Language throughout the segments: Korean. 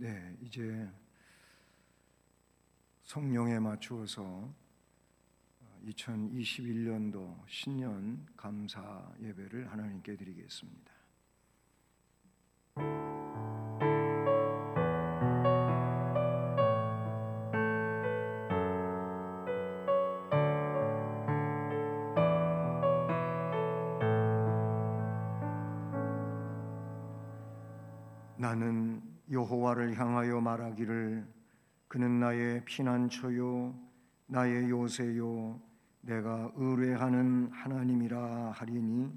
네, 이제 성령에 맞추어서 2021년도 신년 감사 예배를 하나님께 드리겠습니다. 나는 여호와를 향하여 말하기를 그는 나의 피난처요 나의 요새요 내가 의뢰하는 하나님이라 하리니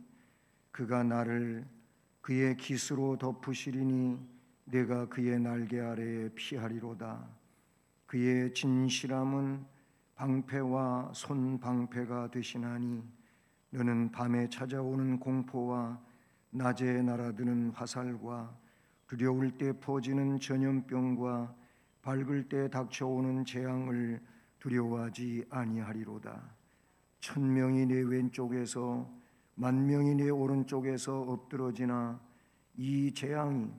그가 나를 그의 깃으로 덮으시리니 내가 그의 날개 아래에 피하리로다. 그의 진실함은 방패와 손방패가 되시나니 너는 밤에 찾아오는 공포와 낮에 날아드는 화살과 두려울 때 퍼지는 전염병과 밝을 때 닥쳐오는 재앙을 두려워하지 아니하리로다. 1000명이 내 왼쪽에서 10,000명이 내 오른쪽에서 엎드러지나 이 재앙이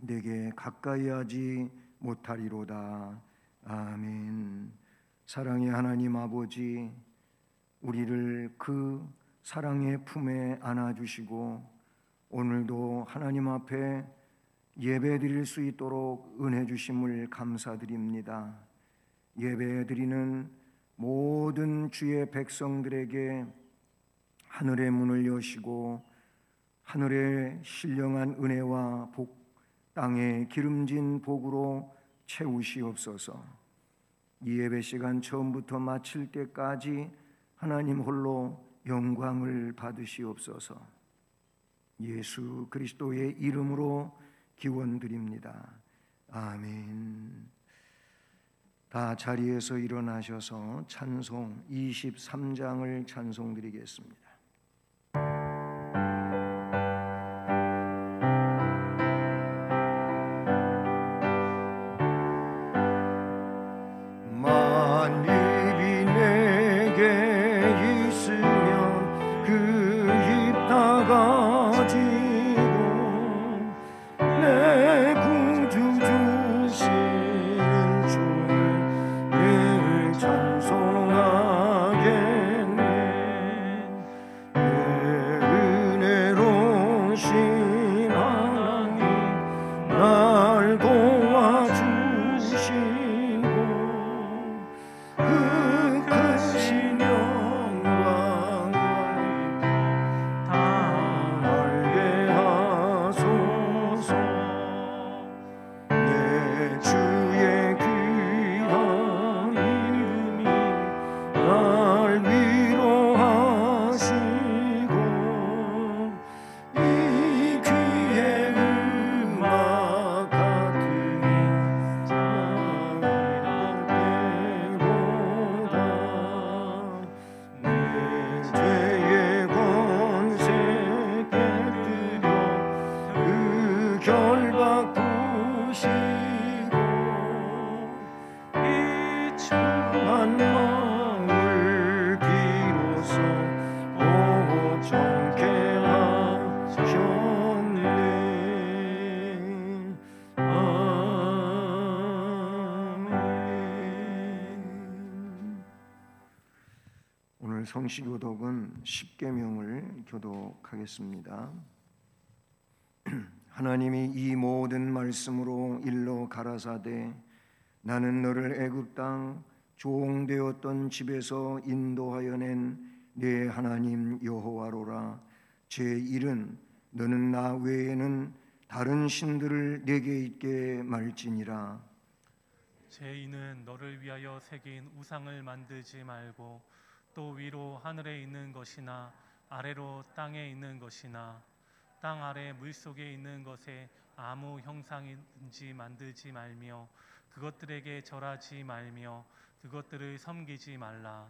내게 가까이 하지 못하리로다. 아멘. 사랑의 하나님 아버지, 우리를 그 사랑의 품에 안아주시고 오늘도 하나님 앞에 예배 드릴 수 있도록 은혜 주심을 감사드립니다. 예배 드리는 모든 주의 백성들에게 하늘의 문을 여시고 하늘의 신령한 은혜와 복, 땅의 기름진 복으로 채우시옵소서. 이 예배 시간 처음부터 마칠 때까지 하나님 홀로 영광을 받으시옵소서. 예수 그리스도의 이름으로 기원드립니다. 아멘. 다 자리에서 일어나셔서 찬송 23장을 찬송드리겠습니다. 만입이 내게 있으면 그 입 다가지고 내 구주 주시는 주를 늘 찬송하겠네. 내 은혜로우신 하나님 날 도와주시고 그 크신 영광을 다 알게 하소서. 내 주의 귀한 이름이 날 위로하시고 이 귀의 음악 같으니 찬양이라 때보다 내 죄의 권세 깨뜨려 그 결박 부시고 이 충만 마음을 비로소 보존케 하셨네. 아멘. 오늘 성시교독은 십계명을 교독하겠습니다. 하나님이 이 모든 말씀으로 일러 가라사대 나는 너를 애굽 땅 종되었던 집에서 인도하여 낸 네 하나님 여호와로라. 제 일은 너는 나 외에는 다른 신들을 내게 있게 말지니라. 제 이는 너를 위하여 새긴 우상을 만들지 말고 또 위로 하늘에 있는 것이나 아래로 땅에 있는 것이나 땅 아래 물속에 있는 것에 아무 형상인지 만들지 말며 그것들에게 절하지 말며 그것들을 섬기지 말라.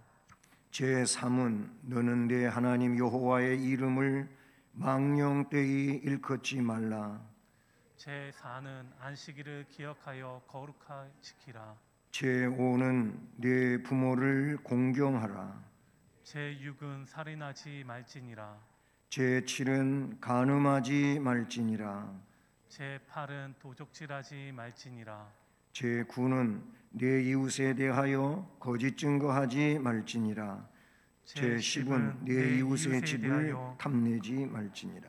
제3은 너는 내 하나님 여호와의 이름을 망령되이 일컫지 말라. 제4는 안식일을 기억하여 거룩하시키라. 제5는 내 부모를 공경하라. 제6은 살인하지 말지니라. 제7은 간음하지 말지니라. 제 팔은 도적질하지 말지니라. 제 9는 내 이웃에 대하여 거짓 증거하지 말지니라. 제 10은 내 이웃의 집을 탐내지 말지니라.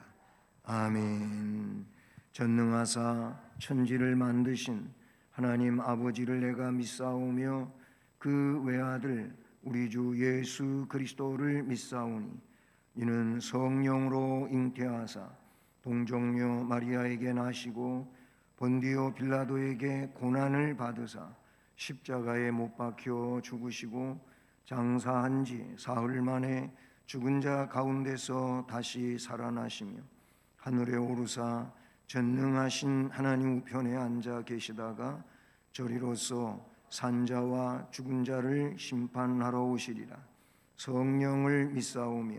아멘. 전능하사 천지를 만드신 하나님 아버지를 내가 믿사오며 그 외아들 우리 주 예수 그리스도를 믿사오니 이는 성령으로 잉태하사 동정녀 마리아에게 나시고 본디오 빌라도에게 고난을 받으사 십자가에 못 박혀 죽으시고 장사한 지 사흘 만에 죽은 자 가운데서 다시 살아나시며 하늘에 오르사 전능하신 하나님 우편에 앉아 계시다가 저리로서 산자와 죽은 자를 심판하러 오시리라. 성령을 믿사오며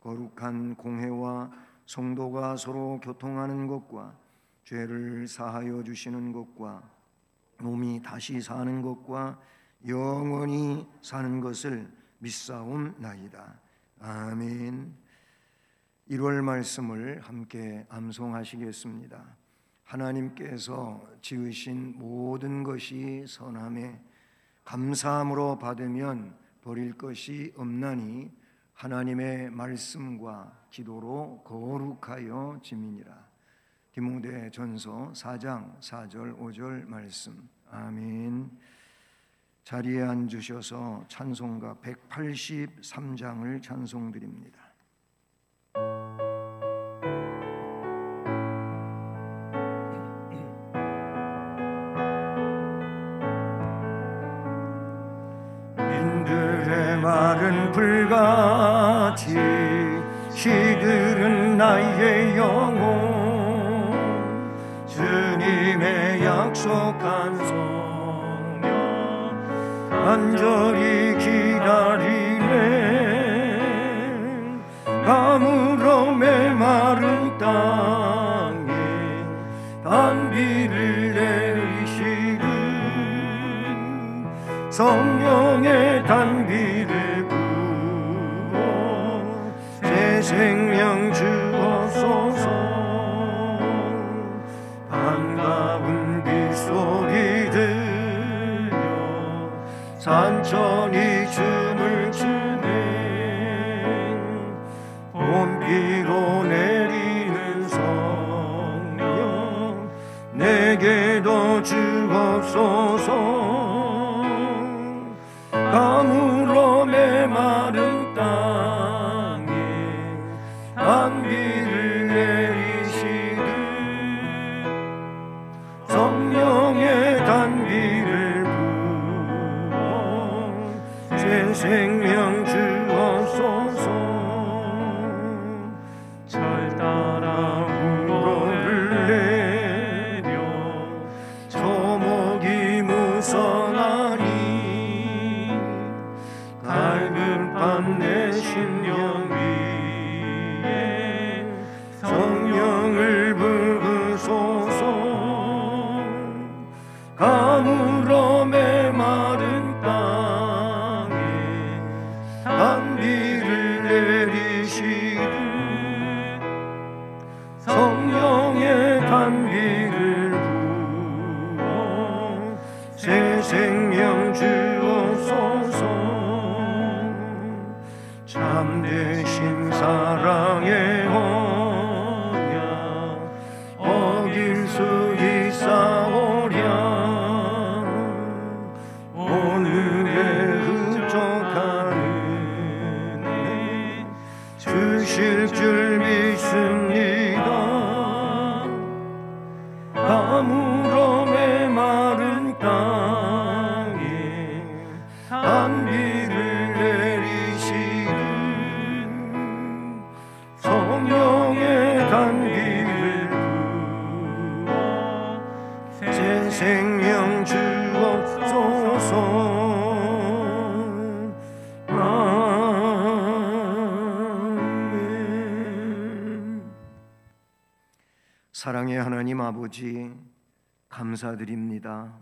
거룩한 공회와 성도가 서로 교통하는 것과 죄를 사하여 주시는 것과 몸이 다시 사는 것과 영원히 사는 것을 믿사옵나이다. 아멘. 1월 말씀을 함께 암송하시겠습니다. 하나님께서 지으신 모든 것이 선함에 감사함으로 받으면 버릴 것이 없나니 하나님의 말씀과 기도로 거룩하여 지민이라. 디모데전서 4장 4절 5절 말씀. 아멘. 자리에 앉으셔서 찬송가 183장을 찬송드립니다. 인들의 마른 불같이 시들은 나의 영혼 주님의 약속한 성령 간절히 기다리네. 가물어 메마른 땅에 단비를 내리시는 성령의 단비를 부어 새 생명 주옵소서. 반가운 빗소리 들려 산천이 춤을 추네. 봄비로 내리는 성령 내게도 주옵소서. 가물어 메마른 땅에 단비를 내리시듯 성령의 단비를 부어 새 생명 주옵소서. 절 따라 우러를 내려 초목이 무성하니 밝은 밤 내 심령 위에 성령을 부으소서. 가물어 메마른 땅에 단비를 내리시듯 성령의 단비를 부어 새 생명 주옵소서. 참되신 사랑의 언약 어길 수 있사오랴. 오늘의 흡족한 은혜 주실 줄 믿습니다. 가물어 메마른 땅에 단비를 내리시듯 성령의 단비를 부어 새 생명 주옵소서. 아멘. 사랑의 하나님 아버지, 감사드립니다.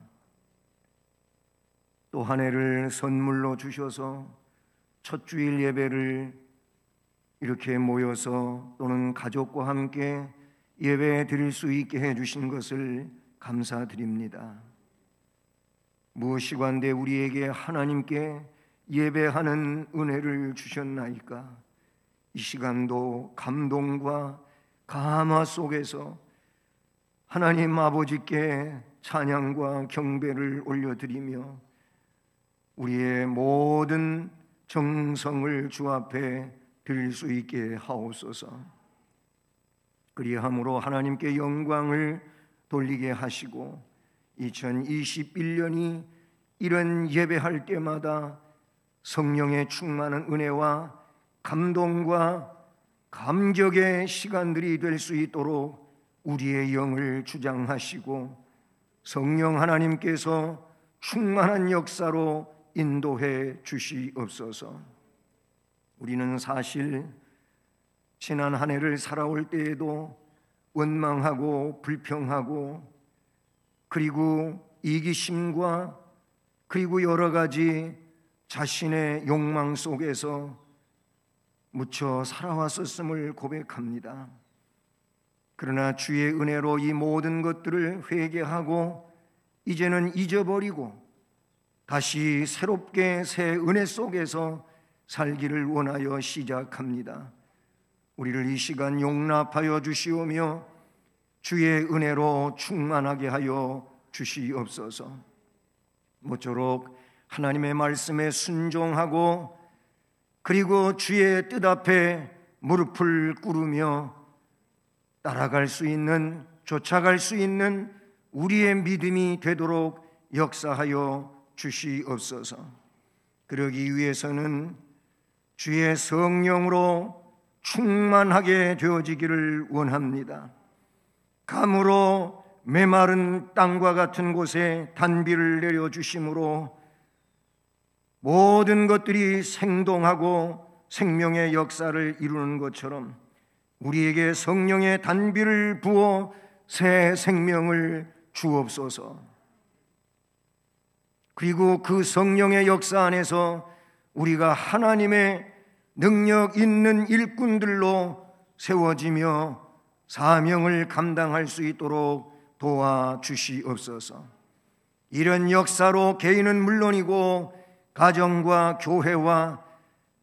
또 한 해를 선물로 주셔서 첫 주일 예배를 이렇게 모여서 또는 가족과 함께 예배 드릴 수 있게 해주신 것을 감사드립니다. 무엇이건대 우리에게 하나님께 예배하는 은혜를 주셨나이까? 이 시간도 감동과 감화 속에서 하나님 아버지께 찬양과 경배를 올려드리며 우리의 모든 정성을 주 앞에 드릴 수 있게 하옵소서. 그리함으로 하나님께 영광을 돌리게 하시고 2021년이 이런 예배할 때마다 성령의 충만한 은혜와 감동과 감격의 시간들이 될 수 있도록 우리의 영을 주장하시고 성령 하나님께서 충만한 역사로 인도해 주시옵소서. 우리는 사실 지난 한 해를 살아올 때에도 원망하고 불평하고 그리고 이기심과 그리고 여러 가지 자신의 욕망 속에서 묻혀 살아왔었음을 고백합니다. 그러나 주의 은혜로 이 모든 것들을 회개하고 이제는 잊어버리고 다시 새롭게 새 은혜 속에서 살기를 원하여 시작합니다. 우리를 이 시간 용납하여 주시오며 주의 은혜로 충만하게 하여 주시옵소서. 모쪼록 하나님의 말씀에 순종하고 그리고 주의 뜻 앞에 무릎을 꿇으며 따라갈 수 있는, 쫓아갈 수 있는 우리의 믿음이 되도록 역사하여 주시옵소서. 그러기 위해서는 주의 성령으로 충만하게 되어지기를 원합니다. 감으로 메마른 땅과 같은 곳에 단비를 내려주심으로 모든 것들이 생동하고 생명의 역사를 이루는 것처럼 우리에게 성령의 단비를 부어 새 생명을 주옵소서. 그리고 그 성령의 역사 안에서 우리가 하나님의 능력 있는 일꾼들로 세워지며 사명을 감당할 수 있도록 도와주시옵소서. 이런 역사로 개인은 물론이고 가정과 교회와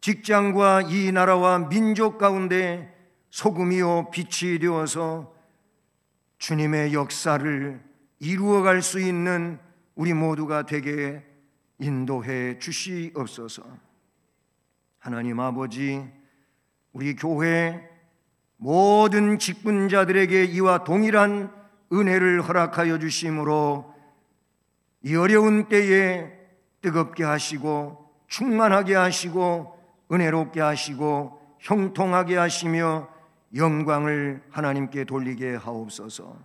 직장과 이 나라와 민족 가운데 소금이요 빛이 되어서 주님의 역사를 이루어갈 수 있는 우리 모두가 되게 인도해 주시옵소서. 하나님 아버지, 우리 교회 모든 직분자들에게 이와 동일한 은혜를 허락하여 주심으로 이 어려운 때에 뜨겁게 하시고 충만하게 하시고 은혜롭게 하시고 형통하게 하시며 영광을 하나님께 돌리게 하옵소서.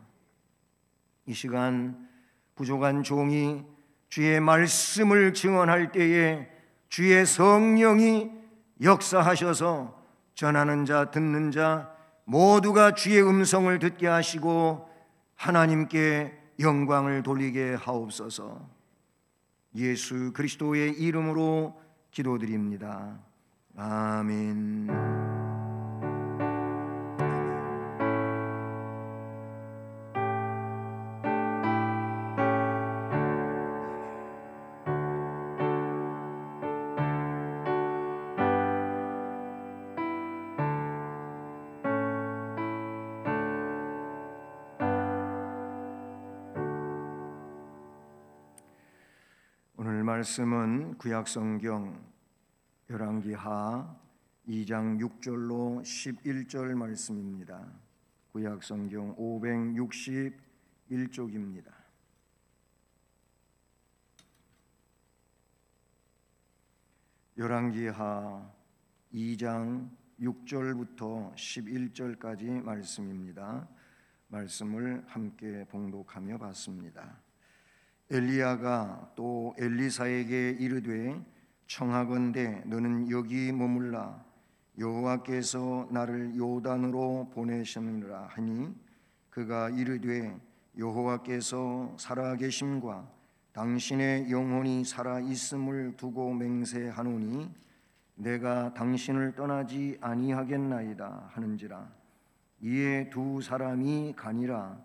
이 시간 부족한 종이 주의 말씀을 증언할 때에 주의 성령이 역사하셔서 전하는 자 듣는 자 모두가 주의 음성을 듣게 하시고 하나님께 영광을 돌리게 하옵소서. 예수 그리스도의 이름으로 기도드립니다. 아멘. 오늘 말씀은 구약성경 열왕기하 2장 6절로 11절 말씀입니다. 구약성경 561쪽입니다. 열왕기하 2장 6절부터 11절까지 말씀입니다. 말씀을 함께 봉독하며 봤습니다. 엘리야가 또 엘리사에게 이르되 청하건대 너는 여기 머물라 여호와께서 나를 요단으로 보내셨느니라 하니 그가 이르되 여호와께서 살아계심과 당신의 영혼이 살아있음을 두고 맹세하노니 내가 당신을 떠나지 아니하겠나이다 하는지라. 이에 두 사람이 가니라.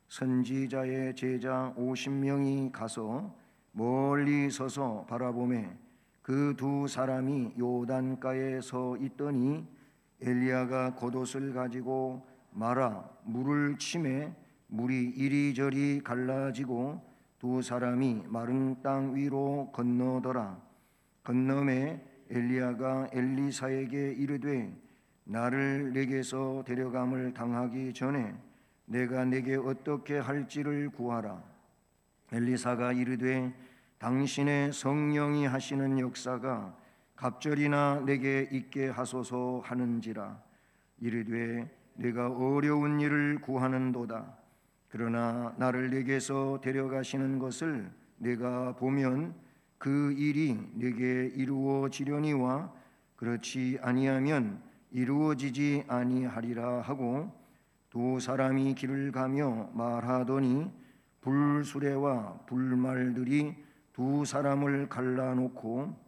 선지자의 제자 50명이 가서 멀리 서서 바라보매 그 두 사람이 요단가에 서 있더니 엘리야가 겉옷을 가지고 말아 물을 치매 물이 이리저리 갈라지고 두 사람이 마른 땅 위로 건너더라. 건너매 엘리야가 엘리사에게 이르되 나를 내게서 데려감을 당하기 전에 내가 내게 어떻게 할지를 구하라. 엘리사가 이르되 당신의 성령이 하시는 역사가 갑절이나 내게 있게 하소서 하는지라. 이르되 내가 어려운 일을 구하는도다. 그러나 나를 내게서 데려가시는 것을 내가 보면 그 일이 내게 이루어지려니와 그렇지 아니하면 이루어지지 아니하리라 하고 두 사람이 길을 가며 말하더니 불수레와 불말들이 두 사람을 갈라놓고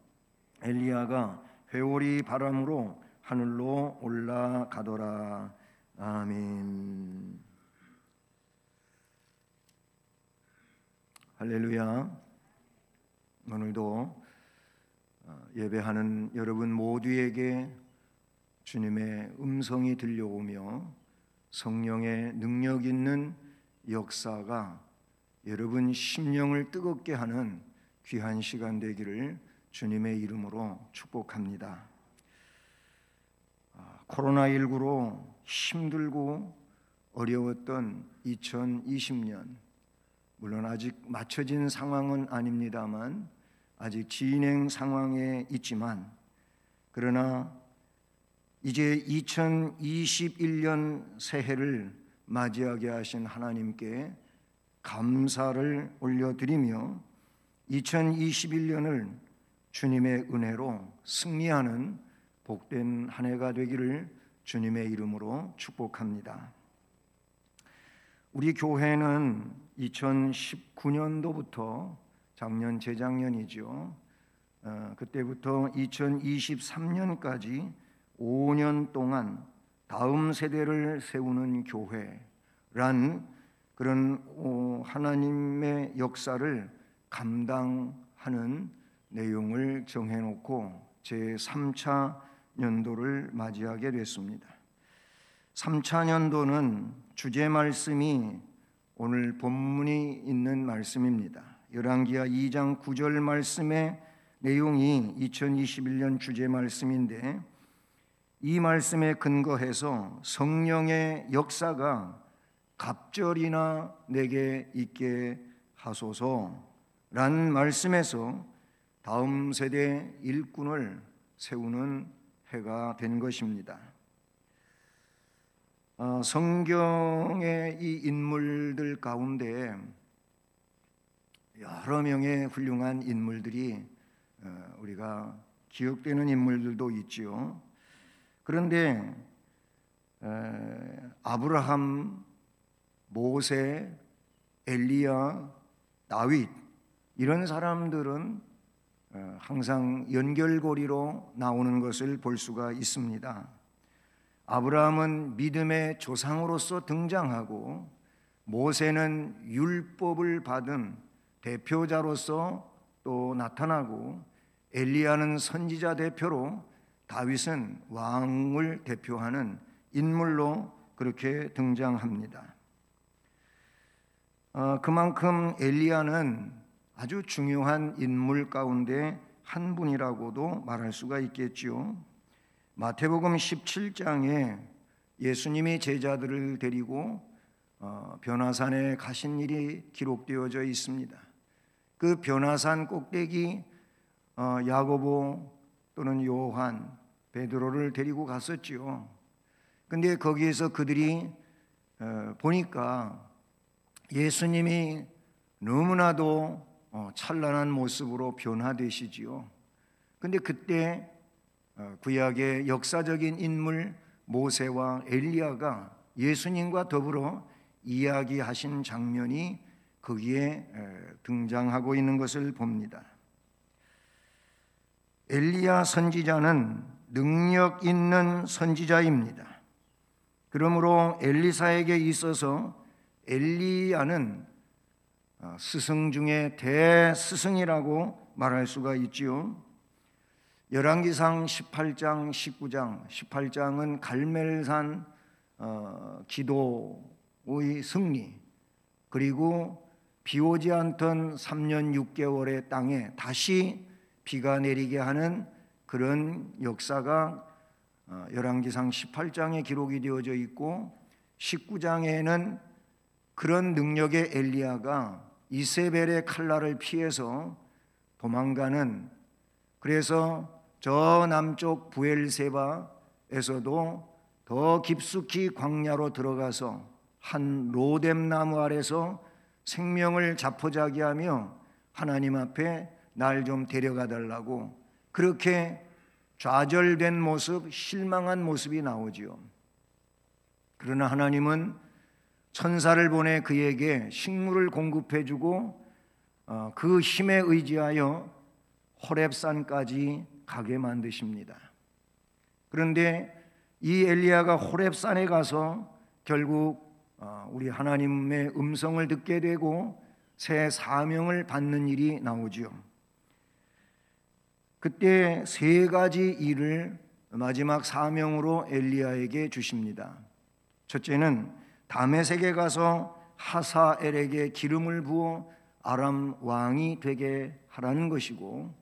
엘리야가 회오리 바람으로 하늘로 올라가더라. 아멘. 할렐루야. 오늘도 예배하는 여러분 모두에게 주님의 음성이 들려오며 성령의 능력 있는 역사가 여러분 심령을 뜨겁게 하는 귀한 시간 되기를 주님의 이름으로 축복합니다. 코로나19로 힘들고 어려웠던 2020년, 물론 아직 맞춰진 상황은 아닙니다만 아직 진행 상황에 있지만, 그러나 이제 2021년 새해를 맞이하게 하신 하나님께 감사를 올려드리며 2021년을 주님의 은혜로 승리하는 복된 한 해가 되기를 주님의 이름으로 축복합니다. 우리 교회는 2019년도부터 작년 재작년이죠. 그때부터 2023년까지 5년 동안 다음 세대를 세우는 교회란 그런 하나님의 역사를 감당하는 내용을 정해놓고 제3차 년도를 맞이하게 됐습니다. 3차 년도는 주제 말씀이 오늘 본문이 있는 말씀입니다. 열왕기하 2장 9절 말씀의 내용이 2021년 주제 말씀인데, 이 말씀에 근거해서 성령의 역사가 갑절이나 내게 있게 하소서라는 말씀에서 다음 세대 일꾼을 세우는 해가 된 것입니다. 성경의 이 인물들 가운데 여러 명의 훌륭한 인물들이 우리가 기억되는 인물들도 있지요. 그런데 아브라함, 모세, 엘리야, 다윗 이런 사람들은 항상 연결고리로 나오는 것을 볼 수가 있습니다. 아브라함은 믿음의 조상으로서 등장하고, 모세는 율법을 받은 대표자로서 또 나타나고, 엘리야는 선지자 대표로, 다윗은 왕을 대표하는 인물로 그렇게 등장합니다. 그만큼 엘리야는 아주 중요한 인물 가운데 한 분이라고도 말할 수가 있겠지요. 마태복음 17장에 예수님이 제자들을 데리고 변화산에 가신 일이 기록되어져 있습니다. 그 변화산 꼭대기 야고보 또는 요한, 베드로를 데리고 갔었지요. 근데 거기에서 그들이 보니까 예수님이 너무나도 찬란한 모습으로 변화되시지요. 근데 그때 구약의 역사적인 인물 모세와 엘리야가 예수님과 더불어 이야기하신 장면이 거기에 등장하고 있는 것을 봅니다. 엘리야 선지자는 능력 있는 선지자입니다. 그러므로 엘리사에게 있어서 엘리야는 스승 중에 대스승이라고 말할 수가 있지요. 열왕기상 18장, 19장, 18장은 갈멜산 기도의 승리, 그리고 비 오지 않던 3년 6개월의 땅에 다시 비가 내리게 하는 그런 역사가 열왕기상 18장에 기록이 되어져 있고, 19장에는 그런 능력의 엘리야가 이세벨의 칼날을 피해서 도망가는, 그래서 저 남쪽 부엘세바에서도 더 깊숙이 광야로 들어가서 한 로뎀 나무 아래서 생명을 자포자기하며 하나님 앞에 날 좀 데려가 달라고 그렇게 좌절된 모습, 실망한 모습이 나오지요. 그러나 하나님은 천사를 보내 그에게 식물을 공급해 주고 그 힘에 의지하여 호렙산까지 가게 만드십니다. 그런데 이 엘리야가 호렙산에 가서 결국 우리 하나님의 음성을 듣게 되고 새 사명을 받는 일이 나오지요. 그때 세 가지 일을 마지막 사명으로 엘리야에게 주십니다. 첫째는 다메섹에 가서 하사엘에게 기름을 부어 아람 왕이 되게 하라는 것이고,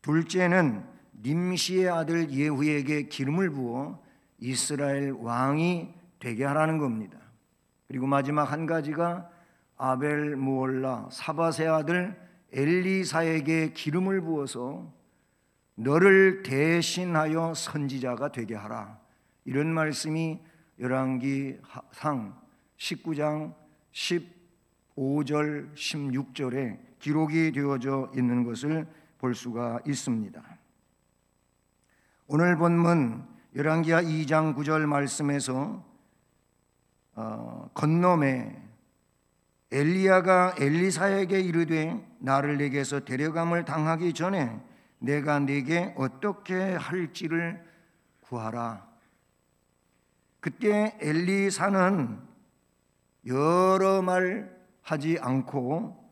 둘째는 님시의 아들 예후에게 기름을 부어 이스라엘 왕이 되게 하라는 겁니다. 그리고 마지막 한 가지가 아벨 무올라 사밧의 아들 엘리사에게 기름을 부어서 너를 대신하여 선지자가 되게 하라, 이런 말씀이 열왕기상 19장 15절 16절에 기록이 되어져 있는 것을 볼 수가 있습니다. 오늘 본문 열왕기하 2장 9절 말씀에서 건너매 엘리야가 엘리사에게 이르되 나를 내게서 데려감을 당하기 전에 내가 네게 어떻게 할지를 구하라. 그때 엘리사는 여러 말 하지 않고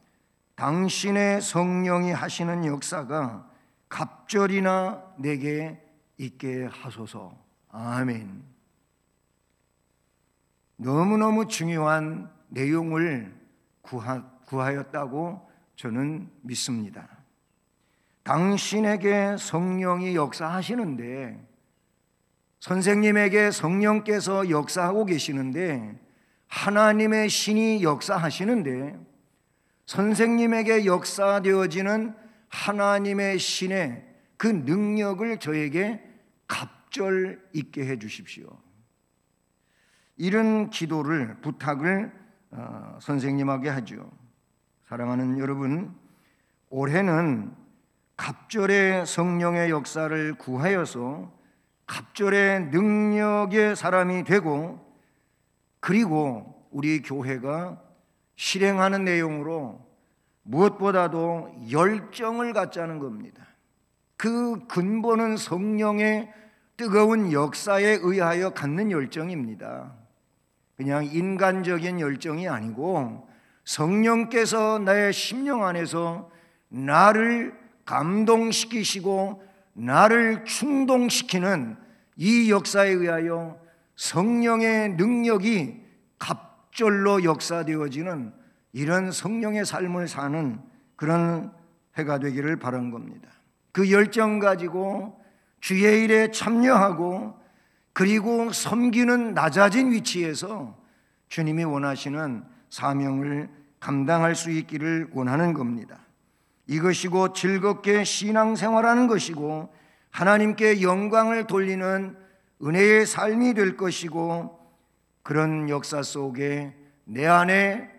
당신의 성령이 하시는 역사가 갑절이나 내게 있게 하소서. 아멘. 너무너무 중요한 내용을 구하였다고 저는 믿습니다. 당신에게 성령이 역사하시는데, 선생님에게 성령께서 역사하고 계시는데, 하나님의 신이 역사하시는데, 선생님에게 역사되어지는 하나님의 신의 그 능력을 저에게 갑절 있게 해 주십시오. 이런 기도를, 부탁을 선생님에게 하죠. 사랑하는 여러분, 올해는 갑절의 성령의 역사를 구하여서 갑절의 능력의 사람이 되고, 그리고 우리 교회가 실행하는 내용으로 무엇보다도 열정을 갖자는 겁니다. 그 근본은 성령의 뜨거운 역사에 의하여 갖는 열정입니다. 그냥 인간적인 열정이 아니고 성령께서 나의 심령 안에서 나를 감동시키시고 나를 충동시키는 이 역사에 의하여 성령의 능력이 갑절로 역사되어지는 이런 성령의 삶을 사는 그런 해가 되기를 바란 겁니다. 그 열정 가지고 주의 일에 참여하고, 그리고 섬기는 낮아진 위치에서 주님이 원하시는 사명을 감당할 수 있기를 원하는 겁니다. 이것이 곧 즐겁게 신앙생활하는 것이고 하나님께 영광을 돌리는 은혜의 삶이 될 것이고, 그런 역사 속에 내 안에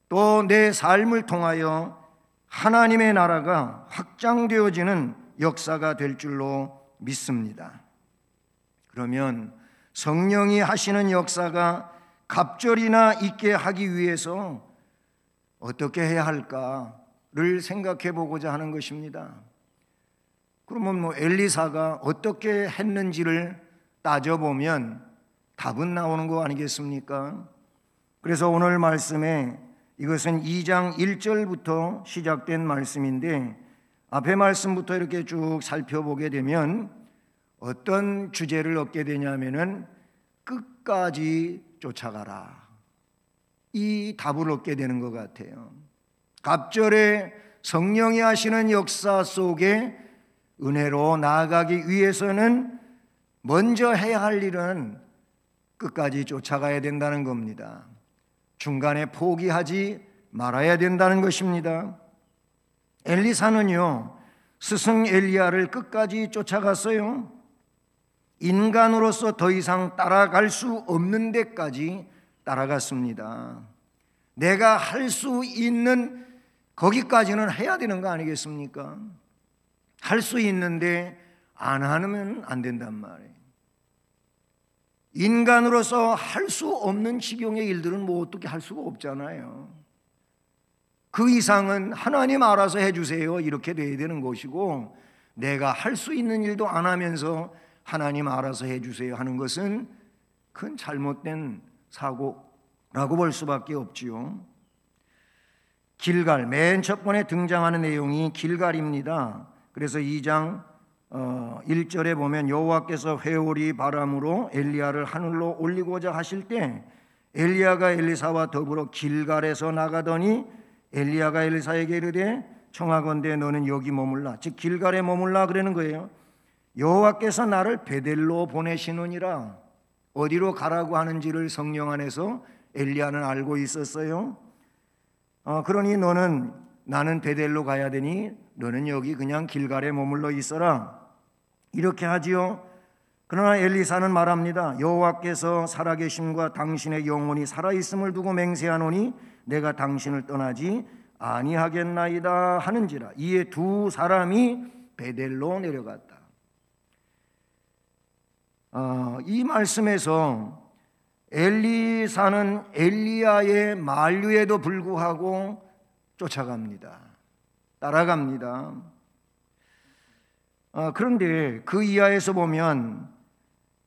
또 내 삶을 통하여 하나님의 나라가 확장되어지는 역사가 될 줄로 믿습니다. 그러면 성령이 하시는 역사가 갑절이나 있게 하기 위해서 어떻게 해야 할까를 생각해 보고자 하는 것입니다. 그러면 엘리사가 어떻게 했는지를 따져보면 답은 나오는 거 아니겠습니까? 그래서 오늘 말씀에 이것은 2장 1절부터 시작된 말씀인데 앞에 말씀부터 이렇게 쭉 살펴보게 되면 어떤 주제를 얻게 되냐면은 끝까지 쫓아가라, 이 답을 얻게 되는 것 같아요. 갑절에 성령이 하시는 역사 속에 은혜로 나아가기 위해서는 먼저 해야 할 일은 끝까지 쫓아가야 된다는 겁니다. 중간에 포기하지 말아야 된다는 것입니다. 엘리사는요, 스승 엘리야를 끝까지 쫓아갔어요. 인간으로서 더 이상 따라갈 수 없는 데까지 따라갔습니다. 내가 할 수 있는 거기까지는 해야 되는 거 아니겠습니까? 할 수 있는데 안 하면 안 된단 말이에요. 인간으로서 할 수 없는 지경의 일들은 뭐 어떻게 할 수가 없잖아요. 그 이상은 하나님 알아서 해주세요, 이렇게 돼야 되는 것이고, 내가 할 수 있는 일도 안 하면서 하나님 알아서 해주세요 하는 것은 큰 잘못된 사고라고 볼 수밖에 없지요. 길갈, 맨 첫 번에 등장하는 내용이 길갈입니다. 그래서 2장 1절에 보면 여호와께서 회오리 바람으로 엘리야를 하늘로 올리고자 하실 때 엘리야가 엘리사와 더불어 길갈에서 나가더니 엘리야가 엘리사에게 이르되 청하건대 너는 여기 머물라, 즉 길갈에 머물라 그러는 거예요. 여호와께서 나를 베델로 보내시느니라. 어디로 가라고 하는지를 성령 안에서 엘리야는 알고 있었어요. 그러니 나는 베델로 가야 되니 너는 여기 그냥 길갈에 머물러 있어라, 이렇게 하지요. 그러나 엘리사는 말합니다. 여호와께서 살아계심과 당신의 영혼이 살아있음을 두고 맹세하노니 내가 당신을 떠나지 아니하겠나이다 하는지라. 이에 두 사람이 베델로 내려갔다. 이 말씀에서 엘리사는 엘리야의 만류에도 불구하고 쫓아갑니다. 따라갑니다. 그런데 그 이하에서 보면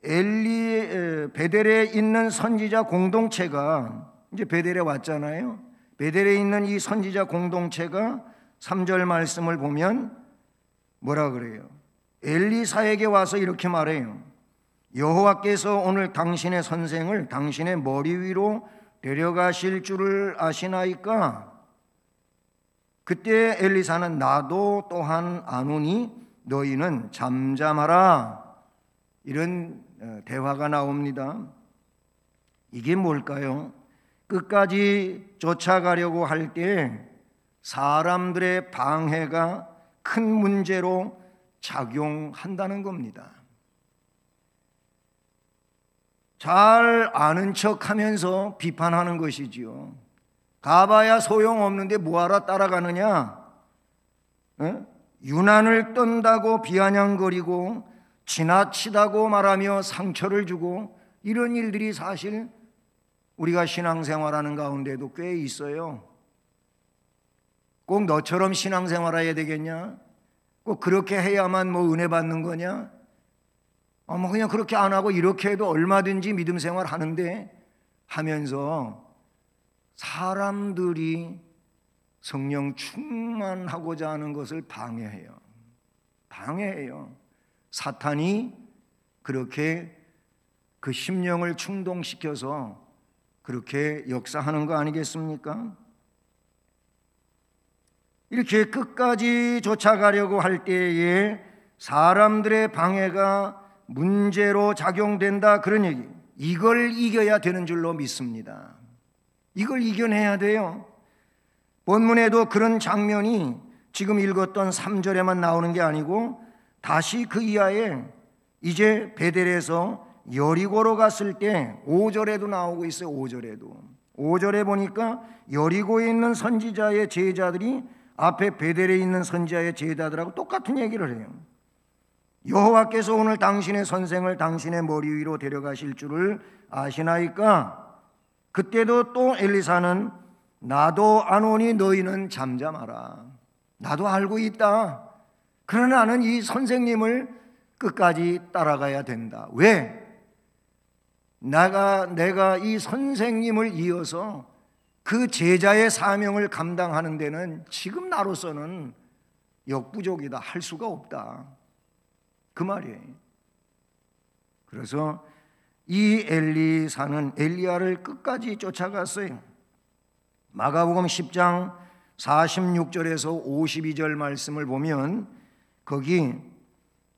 베델에 있는 선지자 공동체가 이제 베델에 왔잖아요. 베델에 있는 이 선지자 공동체가 3절 말씀을 보면 뭐라 그래요? 엘리사에게 와서 이렇게 말해요. 여호와께서 오늘 당신의 선생을 당신의 머리 위로 데려가실 줄을 아시나이까? 그때 엘리사는 나도 또한 아노니 너희는 잠잠하라, 이런 대화가 나옵니다. 이게 뭘까요? 끝까지 쫓아가려고 할 때 사람들의 방해가 큰 문제로 작용한다는 겁니다. 잘 아는 척하면서 비판하는 것이지요. 가봐야 소용없는데 뭐하러 따라가느냐? 유난을 떤다고 비아냥거리고 지나치다고 말하며 상처를 주고, 이런 일들이 사실 우리가 신앙생활하는 가운데도 꽤 있어요. 꼭 너처럼 신앙생활해야 되겠냐? 꼭 그렇게 해야만 뭐 은혜 받는 거냐? 뭐 그냥 그렇게 안 하고 이렇게 해도 얼마든지 믿음 생활 하는데 하면서 사람들이 성령 충만하고자 하는 것을 방해해요. 사탄이 그렇게 그 심령을 충동시켜서 그렇게 역사하는 거 아니겠습니까? 이렇게 끝까지 쫓아가려고 할 때에 사람들의 방해가 문제로 작용된다, 그런 얘기. 이걸 이겨야 되는 줄로 믿습니다. 이걸 이겨내야 돼요. 본문에도 그런 장면이 지금 읽었던 3절에만 나오는 게 아니고 다시 그 이하에 이제 베델에서 여리고로 갔을 때 5절에도 나오고 있어요. 5절에 보니까 여리고에 있는 선지자의 제자들이 앞에 베델에 있는 선지자의 제자들하고 똑같은 얘기를 해요. 여호와께서 오늘 당신의 선생을 당신의 머리 위로 데려가실 줄을 아시나이까? 그때도 또 엘리사는 나도 아노니 너희는 잠잠하라. 나도 알고 있다. 그러나 나는 이 선생님을 끝까지 따라가야 된다. 왜? 내가 이 선생님을 이어서 그 제자의 사명을 감당하는 데는 지금 나로서는 역부족이다, 할 수가 없다, 그 말이에요. 그래서 이 엘리사는 엘리야를 끝까지 쫓아갔어요. 마가복음 10장 46절에서 52절 말씀을 보면 거기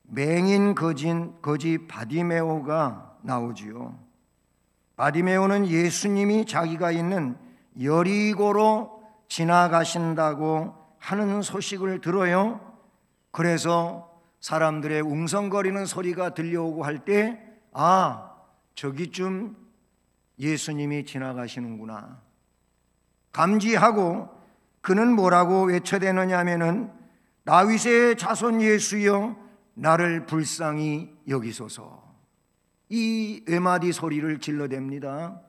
맹인 거지 바디메오가 나오지요. 바디메오는 예수님이 자기가 있는 여리고로 지나가신다고 하는 소식을 들어요. 그래서 사람들의 웅성거리는 소리가 들려오고 할 때, 아, 저기쯤 예수님이 지나가시는구나 감지하고, 그는 뭐라고 외쳐대느냐 하면은 다윗의 자손 예수여 나를 불쌍히 여기소서, 이 외마디 소리를 질러댑니다.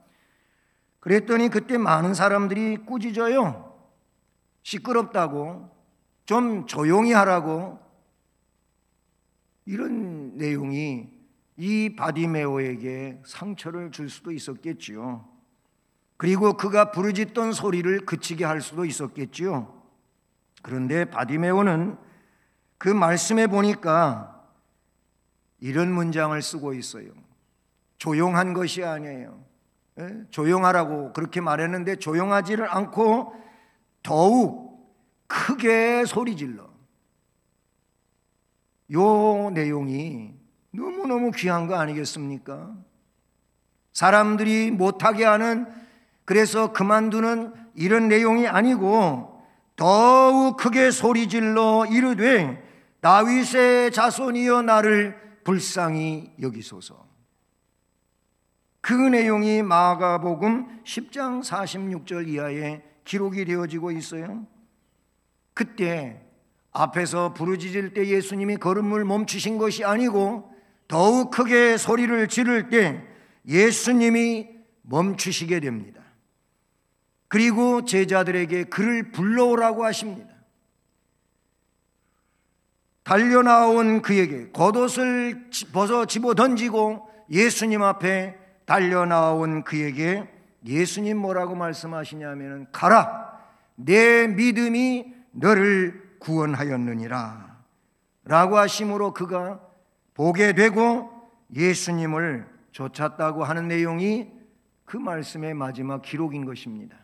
그랬더니 그때 많은 사람들이 꾸짖어요. 시끄럽다고, 좀 조용히 하라고. 이런 내용이 이 바디메오에게 상처를 줄 수도 있었겠지요. 그리고 그가 부르짖던 소리를 그치게 할 수도 있었겠지요. 그런데 바디메오는 그 말씀에 보니까 이런 문장을 쓰고 있어요. 조용한 것이 아니에요. 조용하라고 그렇게 말했는데 조용하지를 않고 더욱 크게 소리질러. 요 내용이 너무너무 귀한 거 아니겠습니까? 사람들이 못하게 하는, 그래서 그만두는 이런 내용이 아니고 더욱 크게 소리질러 이르되 다윗의 자손이여 나를 불쌍히 여기소서. 그 내용이 마가복음 10장 46절 이하에 기록이 되어지고 있어요. 그때 앞에서 부르짖을 때 예수님이 걸음을 멈추신 것이 아니고 더욱 크게 소리를 지를 때 예수님이 멈추시게 됩니다. 그리고 제자들에게 그를 불러오라고 하십니다. 달려나온 그에게 겉옷을 벗어 집어 던지고 예수님 앞에 달려나온 그에게 예수님 뭐라고 말씀하시냐면, 가라, 내 믿음이 너를 구원하였느니라 라고 하심으로 그가 보게 되고 예수님을 쫓았다고 하는 내용이 그 말씀의 마지막 기록인 것입니다.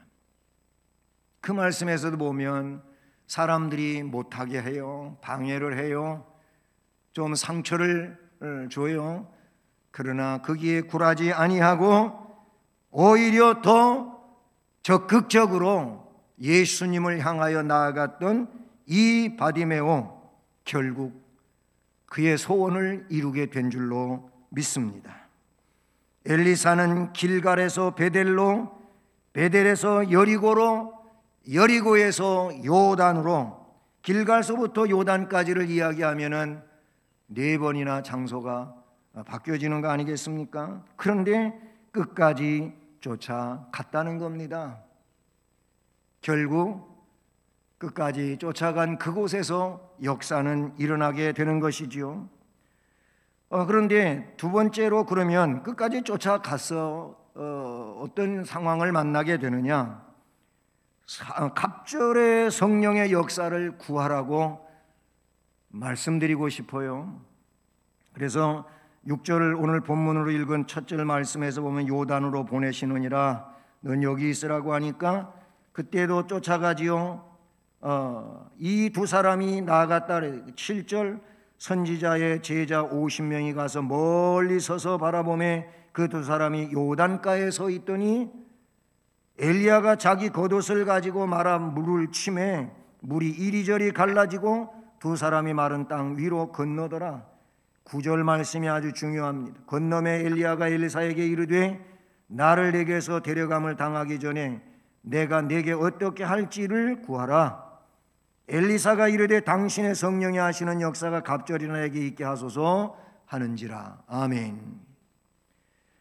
그 말씀에서도 보면 사람들이 못하게 해요, 방해를 해요, 좀 상처를 줘요. 그러나 거기에 굴하지 아니하고 오히려 더 적극적으로 예수님을 향하여 나아갔던 이 바디메오, 결국 그의 소원을 이루게 된 줄로 믿습니다. 엘리사는 길갈에서 베델로, 베델에서 여리고로, 여리고에서 요단으로, 길갈서부터 요단까지를 이야기하면은 4번이나 장소가 바뀌어지는 거 아니겠습니까? 그런데 끝까지 쫓아갔다는 겁니다. 결국 끝까지 쫓아간 그곳에서 역사는 일어나게 되는 것이지요. 그런데 두 번째로, 그러면 끝까지 쫓아가서 어떤 상황을 만나게 되느냐? 갑절의 성령의 역사를 구하라고 말씀드리고 싶어요. 그래서 6절을 오늘 본문으로 읽은 첫 절 말씀에서 보면 요단으로 보내시느니라, 넌 여기 있으라고 하니까 그때도 쫓아가지요. 이 두 사람이 나아갔다. 7절, 선지자의 제자 50명이 가서 멀리 서서 바라보매 그 두 사람이 요단가에 서 있더니 엘리야가 자기 겉옷을 가지고 말아 물을 치매 물이 이리저리 갈라지고 두 사람이 마른 땅 위로 건너더라. 9절 말씀이 아주 중요합니다. 건너매 엘리야가 엘리사에게 이르되 나를 내게서 데려감을 당하기 전에 내가 내게 어떻게 할지를 구하라. 엘리사가 이르되 당신의 성령이 하시는 역사가 갑절이 나에게 있게 하소서 하는지라. 아멘.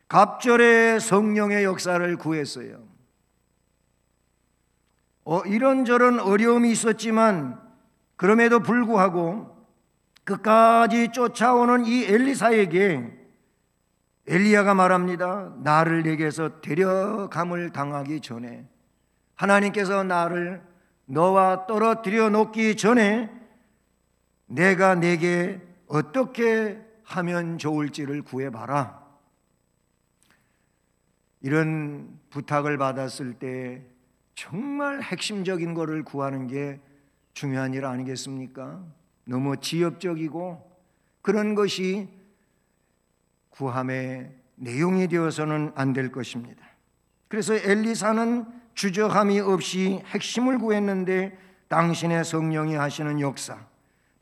갑절의 성령의 역사를 구했어요. 이런저런 어려움이 있었지만 그럼에도 불구하고 끝까지 쫓아오는 이 엘리사에게 엘리야가 말합니다. 나를 내게서 데려감을 당하기 전에, 하나님께서 나를 너와 떨어뜨려 놓기 전에 내가 내게 어떻게 하면 좋을지를 구해봐라. 이런 부탁을 받았을 때 정말 핵심적인 것을 구하는 게 중요한 일 아니겠습니까? 너무 지엽적이고 그런 것이 구함의 내용이 되어서는 안 될 것입니다. 그래서 엘리사는 주저함이 없이 핵심을 구했는데, 당신의 성령이 하시는 역사,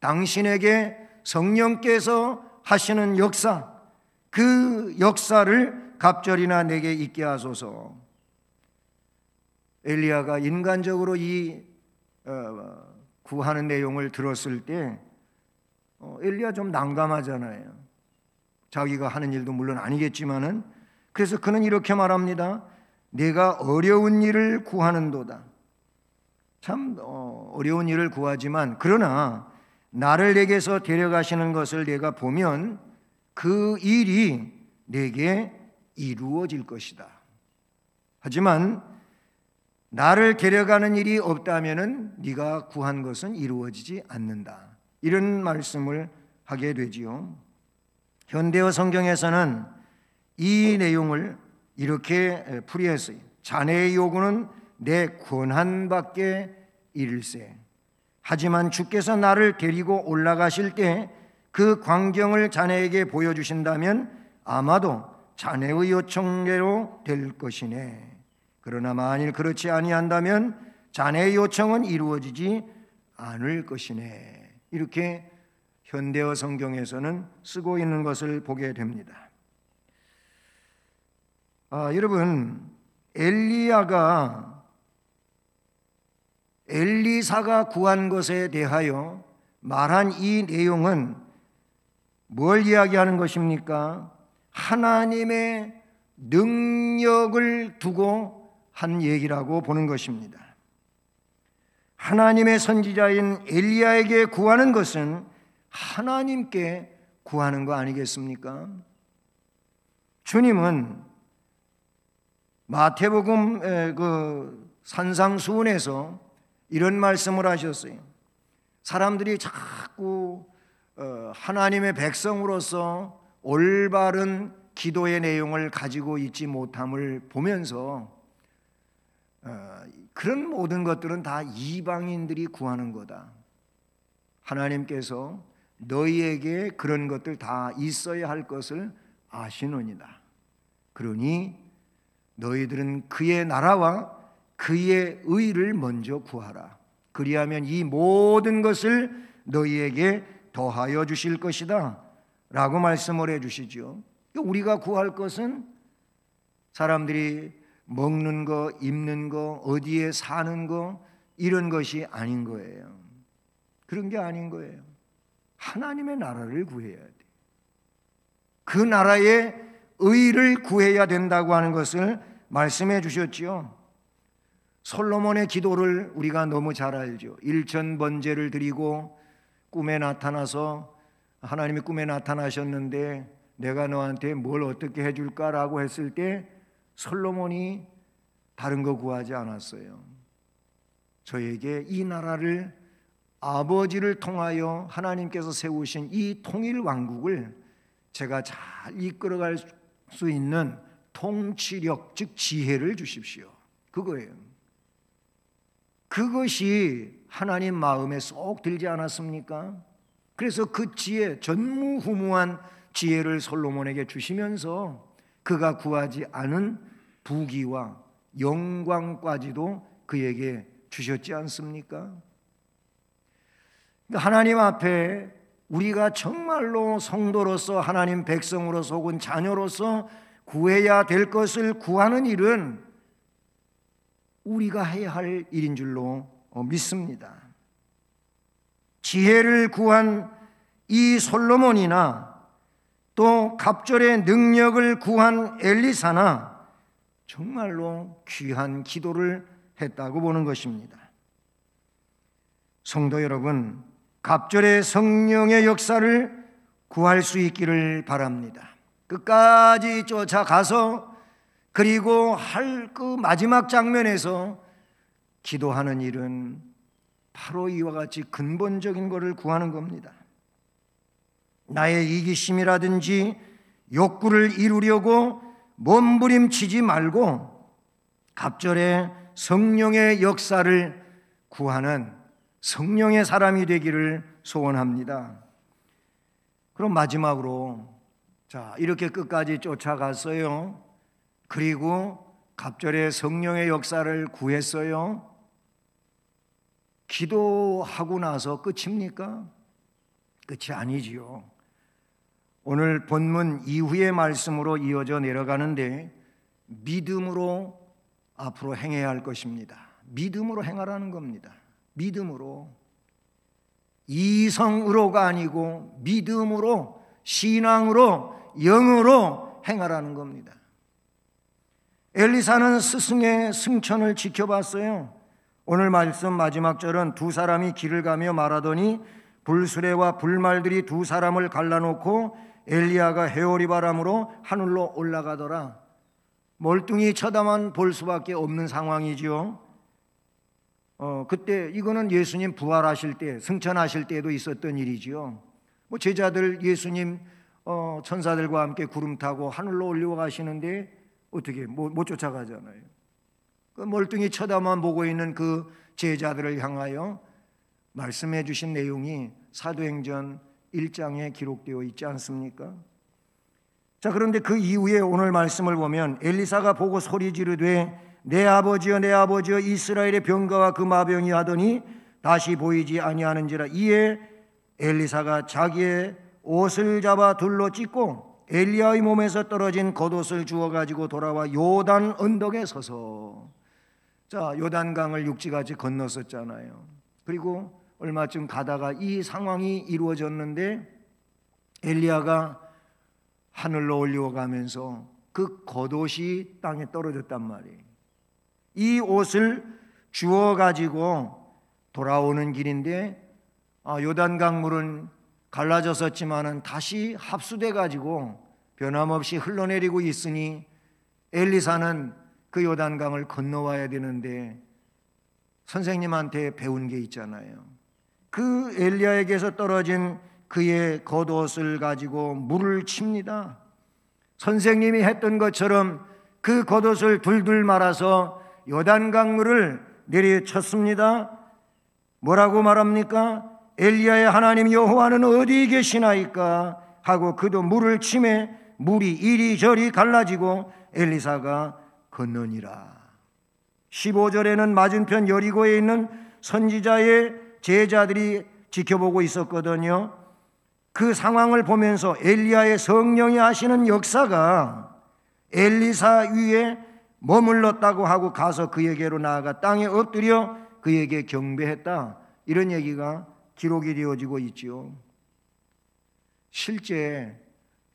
당신에게 성령께서 하시는 역사, 그 역사를 갑절이나 내게 있게 하소서. 엘리야가 인간적으로 이 구하는 내용을 들었을 때 엘리야 좀 난감하잖아요. 자기가 하는 일도 물론 아니겠지만은, 그래서 그는 이렇게 말합니다. 내가 어려운 일을 구하는도다. 참 어려운 일을 구하지만, 그러나 나를 내게서 데려가시는 것을 내가 보면 그 일이 내게 이루어질 것이다. 하지만 나를 데려가는 일이 없다면은 네가 구한 것은 이루어지지 않는다. 이런 말씀을 하게 되지요. 현대어 성경에서는 이 내용을 이렇게 풀이했어요. 자네의 요구는 내 권한밖에 이를세. 하지만 주께서 나를 데리고 올라가실 때 그 광경을 자네에게 보여주신다면 아마도 자네의 요청대로 될 것이네. 그러나 만일 그렇지 아니한다면 자네의 요청은 이루어지지 않을 것이네. 이렇게 현대어 성경에서는 쓰고 있는 것을 보게 됩니다. 여러분, 엘리사가 구한 것에 대하여 말한 이 내용은 뭘 이야기하는 것입니까? 하나님의 능력을 두고 한 얘기라고 보는 것입니다. 하나님의 선지자인 엘리야에게 구하는 것은 하나님께 구하는 거 아니겠습니까? 주님은 마태복음 그 산상수훈에서 이런 말씀을 하셨어요. 사람들이 자꾸 하나님의 백성으로서 올바른 기도의 내용을 가지고 있지 못함을 보면서 그런 모든 것들은 다 이방인들이 구하는 거다. 하나님께서 너희에게 그런 것들 다 있어야 할 것을 아시느니라. 그러니 너희들은 그의 나라와 그의 의를 먼저 구하라. 그리하면 이 모든 것을 너희에게 더하여 주실 것이다 라고 말씀을 해 주시죠. 우리가 구할 것은 사람들이 먹는 거, 입는 거, 어디에 사는 거, 이런 것이 아닌 거예요. 그런 게 아닌 거예요. 하나님의 나라를 구해야 돼. 그 나라의 의를 구해야 된다고 하는 것을 말씀해 주셨지요. 솔로몬의 기도를 우리가 너무 잘 알죠. 일천번제를 드리고 꿈에 나타나서, 하나님이 꿈에 나타나셨는데 내가 너한테 뭘 어떻게 해줄까라고 했을 때 솔로몬이 다른 거 구하지 않았어요. 저에게 이 나라를, 아버지를 통하여 하나님께서 세우신 이 통일 왕국을 제가 잘 이끌어갈 수 있는 통치력, 즉 지혜를 주십시오. 그거예요. 그것이 하나님 마음에 쏙 들지 않았습니까? 그래서 그 지혜, 전무후무한 지혜를 솔로몬에게 주시면서 그가 구하지 않은 부귀와 영광까지도 그에게 주셨지 않습니까? 하나님 앞에 우리가 정말로 성도로서, 하나님 백성으로서 혹은 자녀로서 구해야 될 것을 구하는 일은 우리가 해야 할 일인 줄로 믿습니다. 지혜를 구한 이 솔로몬이나 또 갑절의 능력을 구한 엘리사나 정말로 귀한 기도를 했다고 보는 것입니다. 성도 여러분, 갑절의 성령의 역사를 구할 수 있기를 바랍니다. 끝까지 쫓아가서 그리고 할 그 마지막 장면에서 기도하는 일은 바로 이와 같이 근본적인 것을 구하는 겁니다. 나의 이기심이라든지 욕구를 이루려고 몸부림치지 말고 갑절에 성령의 역사를 구하는 성령의 사람이 되기를 소원합니다. 그럼 마지막으로 이렇게 끝까지 쫓아갔어요. 그리고 갑절에 성령의 역사를 구했어요. 기도하고 나서 끝입니까? 끝이 아니지요. 오늘 본문 이후의 말씀으로 이어져 내려가는데 믿음으로 앞으로 행해야 할 것입니다. 믿음으로 행하라는 겁니다. 믿음으로. 이성으로가 아니고 믿음으로, 신앙으로, 영으로 행하라는 겁니다. 엘리사는 스승의 승천을 지켜봤어요. 오늘 말씀 마지막 절은 두 사람이 길을 가며 말하더니 불수레와 불말들이 두 사람을 갈라놓고 엘리야가 해오리 바람으로 하늘로 올라가더라. 멀뚱히 쳐다만 볼 수밖에 없는 상황이지요. 그때 이거는 예수님 부활하실 때, 승천하실 때에도 있었던 일이지요. 제자들 예수님 천사들과 함께 구름 타고 하늘로 올라가시는데 어떻게 못 쫓아가잖아요. 그 멀뚱히 쳐다만 보고 있는 그 제자들을 향하여 말씀해 주신 내용이 사도행전 1장에 기록되어 있지 않습니까? 그런데 그 이후에 오늘 말씀을 보면 엘리사가 보고 소리 지르되 내 아버지여 내 아버지여 이스라엘의 병거와 그 마병이 하더니 다시 보이지 아니하는지라. 이에 엘리사가 자기의 옷을 잡아 둘로 찢고 엘리야의 몸에서 떨어진 겉옷을 주워가지고 돌아와 요단 언덕에 서서 요단강을 육지같이 건넜었잖아요. 그리고 얼마쯤 가다가 이 상황이 이루어졌는데 엘리야가 하늘로 올려가면서 그 겉옷이 땅에 떨어졌단 말이에요. 이 옷을 주워가지고 돌아오는 길인데 요단강 물은 갈라졌었지만은 다시 합수돼 가지고 변함없이 흘러내리고 있으니 엘리사는 그 요단강을 건너와야 되는데 선생님한테 배운 게 있잖아요. 그 엘리야에게서 떨어진 그의 겉옷을 가지고 물을 칩니다. 선생님이 했던 것처럼 그 겉옷을 둘둘 말아서 요단강 물을 내리쳤습니다. 뭐라고 말합니까? 엘리야의 하나님 여호와는 어디 계시나이까 하고 그도 물을 치매 물이 이리저리 갈라지고 엘리사가 건너니라. 15절에는 맞은편 여리고에 있는 선지자의 제자들이 지켜보고 있었거든요. 그 상황을 보면서 엘리야의 성령이 하시는 역사가 엘리사 위에 머물렀다고 하고 가서 그에게로 나아가 땅에 엎드려 그에게 경배했다. 이런 얘기가 기록이 되어지고 있죠. 실제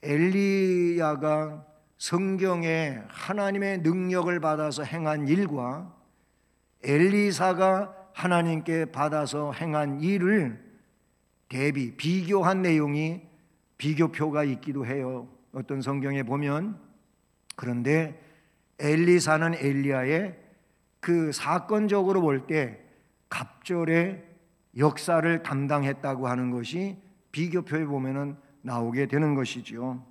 엘리야가 성경에 하나님의 능력을 받아서 행한 일과 엘리사가 하나님께 받아서 행한 일을 비교한 내용이 비교표가 있기도 해요. 어떤 성경에 보면. 그런데 엘리사는 엘리야의 그 사건적으로 볼 때 갑절의 역사를 담당했다고 하는 것이 비교표에 보면은 나오게 되는 것이죠.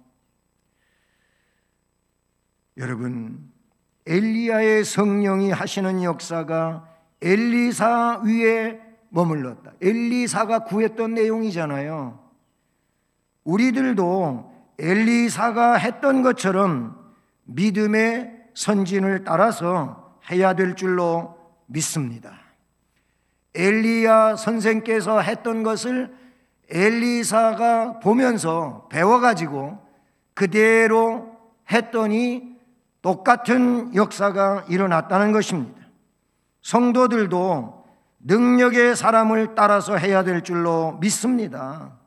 여러분, 엘리야의 성령이 하시는 역사가 엘리사 위에 머물렀다. 엘리사가 구했던 내용이잖아요. 우리들도 엘리사가 했던 것처럼 믿음의 선진을 따라서 해야 될 줄로 믿습니다. 엘리야 선생께서 했던 것을 엘리사가 보면서 배워가지고 그대로 했더니 똑같은 역사가 일어났다는 것입니다. 성도들도 능력의 사람을 따라서 해야 될 줄로 믿습니다.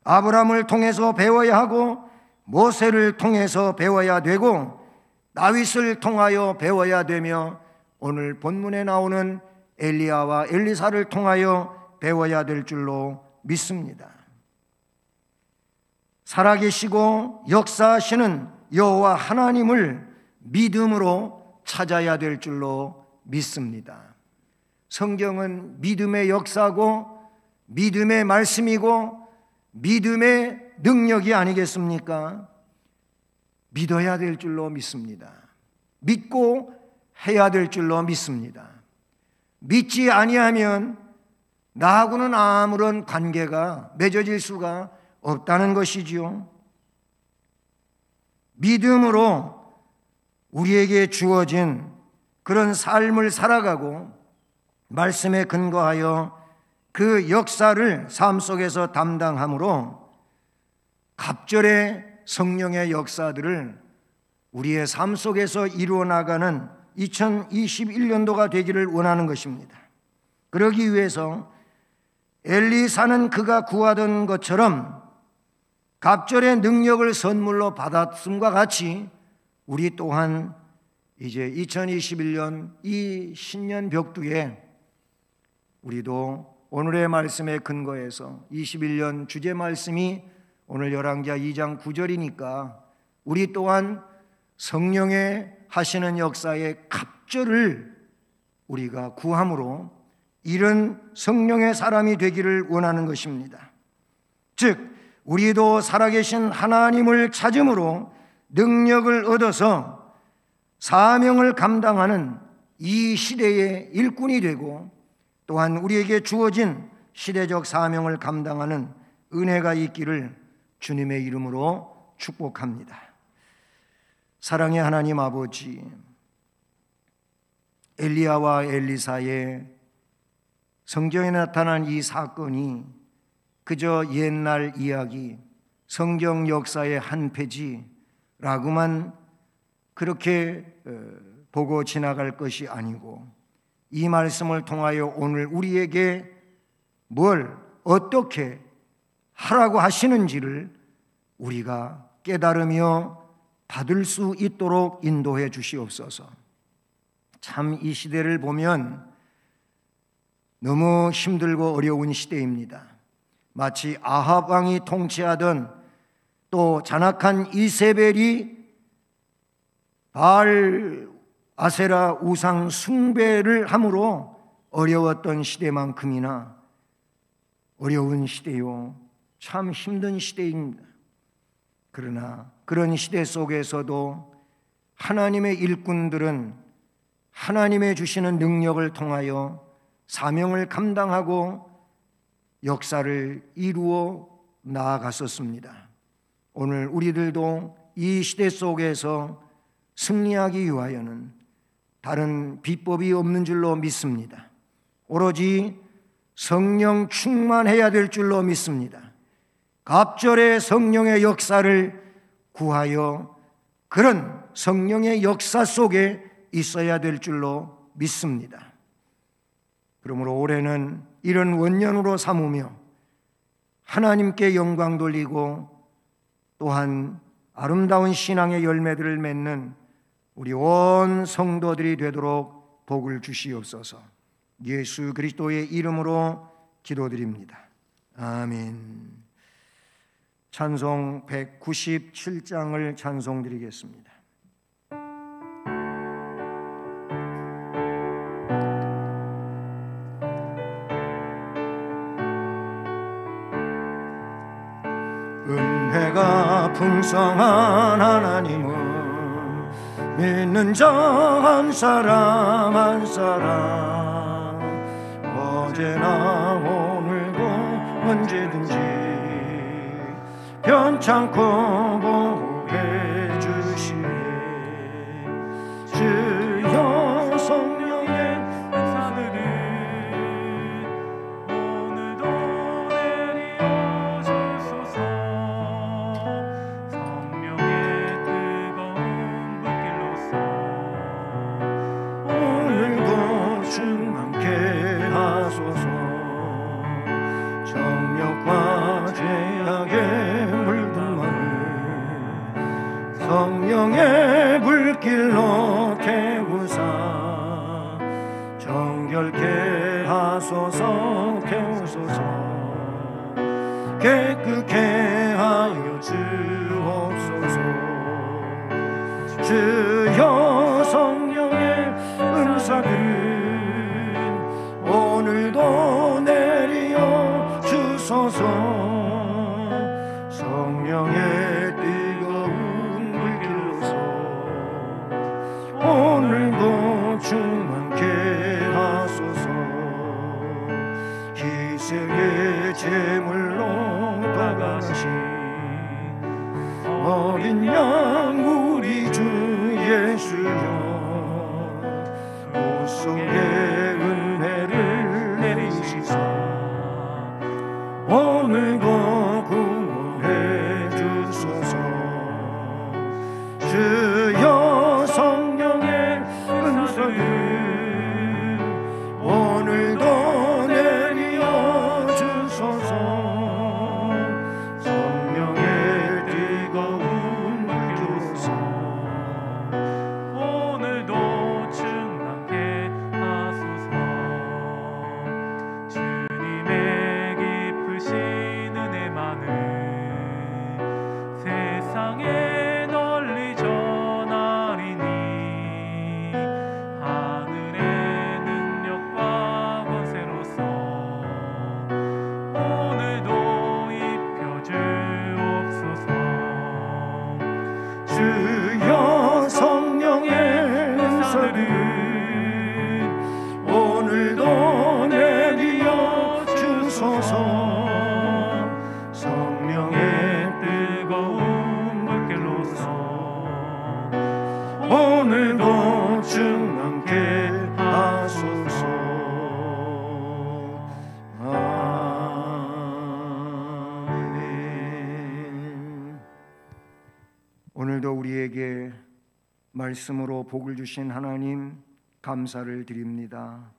아브라함을 통해서 배워야 하고 모세를 통해서 배워야 되고 다윗을 통하여 배워야 되며 오늘 본문에 나오는 엘리야와 엘리사를 통하여 배워야 될 줄로 믿습니다. 살아계시고 역사하시는 여호와 하나님을 믿음으로 찾아야 될 줄로 믿습니다. 성경은 믿음의 역사고 믿음의 말씀이고 믿음의 능력이 아니겠습니까? 믿어야 될 줄로 믿습니다. 믿고 해야 될 줄로 믿습니다. 믿지 아니하면 나하고는 아무런 관계가 맺어질 수가 없다는 것이지요. 믿음으로 우리에게 주어진 그런 삶을 살아가고 말씀에 근거하여 그 역사를 삶 속에서 담당함으로 갑절의 성령의 역사들을 우리의 삶 속에서 이루어 나가는 2021년도가 되기를 원하는 것입니다. 그러기 위해서 엘리사는 그가 구하던 것처럼 갑절의 능력을 선물로 받았음과 같이 우리 또한 이제 2021년 이 신년 벽두에 우리도 오늘의 말씀에 근거해서 21년 주제 말씀이 오늘 열왕기하 2장 9절이니까 우리 또한 성령의 하시는 역사의 갑절을 우리가 구함으로 이런 성령의 사람이 되기를 원하는 것입니다. 즉 우리도 살아계신 하나님을 찾음으로 능력을 얻어서 사명을 감당하는 이 시대의 일꾼이 되고 또한 우리에게 주어진 시대적 사명을 감당하는 은혜가 있기를 주님의 이름으로 축복합니다. 사랑의 하나님 아버지, 엘리야와 엘리사의 성경에 나타난 이 사건이 그저 옛날 이야기, 성경 역사의 한 페이지라고만 그렇게 보고 지나갈 것이 아니고 이 말씀을 통하여 오늘 우리에게 뭘 어떻게 하라고 하시는지를 우리가 깨달으며 받을 수 있도록 인도해 주시옵소서. 참 이 시대를 보면 너무 힘들고 어려운 시대입니다. 마치 아합 왕이 통치하던 또 잔악한 이세벨이 바알 아세라 우상 숭배를 함으로 어려웠던 시대만큼이나 어려운 시대요. 참 힘든 시대입니다. 그러나 그런 시대 속에서도 하나님의 일꾼들은 하나님의 주시는 능력을 통하여 사명을 감당하고 역사를 이루어 나아갔었습니다. 오늘 우리들도 이 시대 속에서 승리하기 위하여는 다른 비법이 없는 줄로 믿습니다. 오로지 성령 충만해야 될 줄로 믿습니다. 갑절의 성령의 역사를 구하여 그런 성령의 역사 속에 있어야 될 줄로 믿습니다. 그러므로 올해는 이런 원년으로 삼으며 하나님께 영광 돌리고 또한 아름다운 신앙의 열매들을 맺는 우리 온 성도들이 되도록 복을 주시옵소서. 예수 그리스도의 이름으로 기도드립니다. 아멘. 찬송 197장을 찬송드리겠습니다. 은혜가 풍성한 하나님을 믿는 자 한 사람 한 사람 어제나 오늘도 언제든지 변찮고 보호해 주시네. 주여 성령의 은사들이 오늘도 내려 주소서. 성령의 뜨거운 불길로서 오늘도 충만케 하소서. 정욕과 죄악의 물든 마음 성령의 불길로 태우사 정결케 하소서. 태우소서. 깨끗게 하여 주옵소서. 주여 성령의 은사들 오늘도 내려 주소서. 성령의 뜨거운 불길로서 오늘도 충만케 하소서. 희생의 제물로 다가가신 어린 양 우리 주 예수여, 무속의 은혜를 내리시사 오늘도 구원해 주소서. 주여 성령의 은사를 오늘도 내려 주소서. 성령의 뜨거운 불교사 오늘도 충만케 하소서. 주님의 깊으신 은혜만은 세상에 널리 전하리니 하늘의 능력과 권세로서 오늘도 입혀주옵소서. 주여 성령의 은사를 오늘도 내려 주소서. 성령의 뜨거운 불길로서 오늘도 충만케 하소서. 아멘. 오늘도 우리에게 말씀으로 복을 주신 하나님 감사를 드립니다.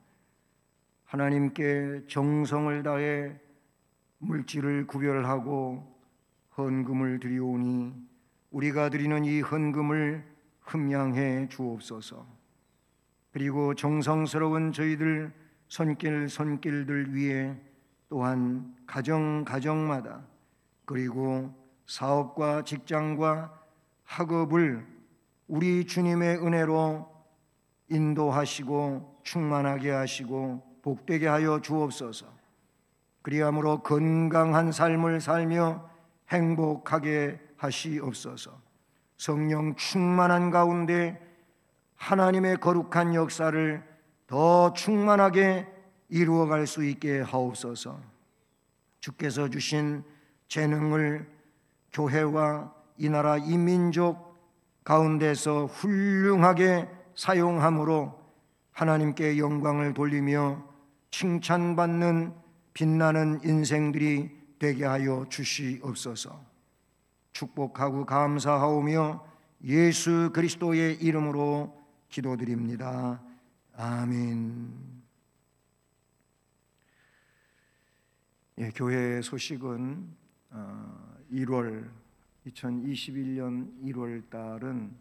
하나님께 정성을 다해 물질을 구별하고 헌금을 드리오니 우리가 드리는 이 헌금을 흠양해 주옵소서. 그리고 정성스러운 저희들 손길들 위에 또한 가정마다 그리고 사업과 직장과 학업을 우리 주님의 은혜로 인도하시고 충만하게 하시고 복되게 하여 주옵소서. 그리함으로 건강한 삶을 살며 행복하게 하시옵소서. 성령 충만한 가운데 하나님의 거룩한 역사를 더 충만하게 이루어갈 수 있게 하옵소서. 주께서 주신 재능을 교회와 이 나라 이 민족 가운데서 훌륭하게 사용함으로 하나님께 영광을 돌리며 칭찬받는 빛나는 인생들이 되게 하여 주시옵소서. 축복하고 감사하오며 예수 그리스도의 이름으로 기도드립니다. 아멘. 교회 소식은 2021년 1월 달은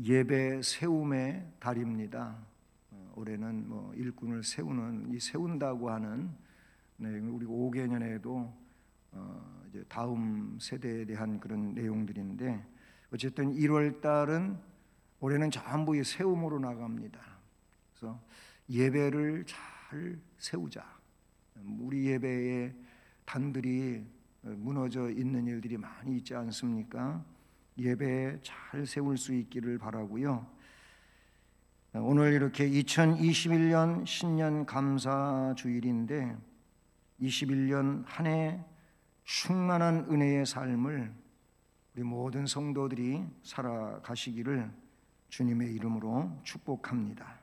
예배 세움의 달입니다. 올해는 일꾼을 세운다고 하는 우리 5개년에도 이제 다음 세대에 대한 그런 내용들인데, 어쨌든 1월 달은 올해는 전부 세움으로 나갑니다. 그래서 예배를 잘 세우자. 우리 예배의 단들이 무너져 있는 일들이 많이 있지 않습니까? 예배 잘 세울 수 있기를 바라고요. 오늘 이렇게 2021년 신년 감사 주일인데 21년 한 해 충만한 은혜의 삶을 우리 모든 성도들이 살아가시기를 주님의 이름으로 축복합니다.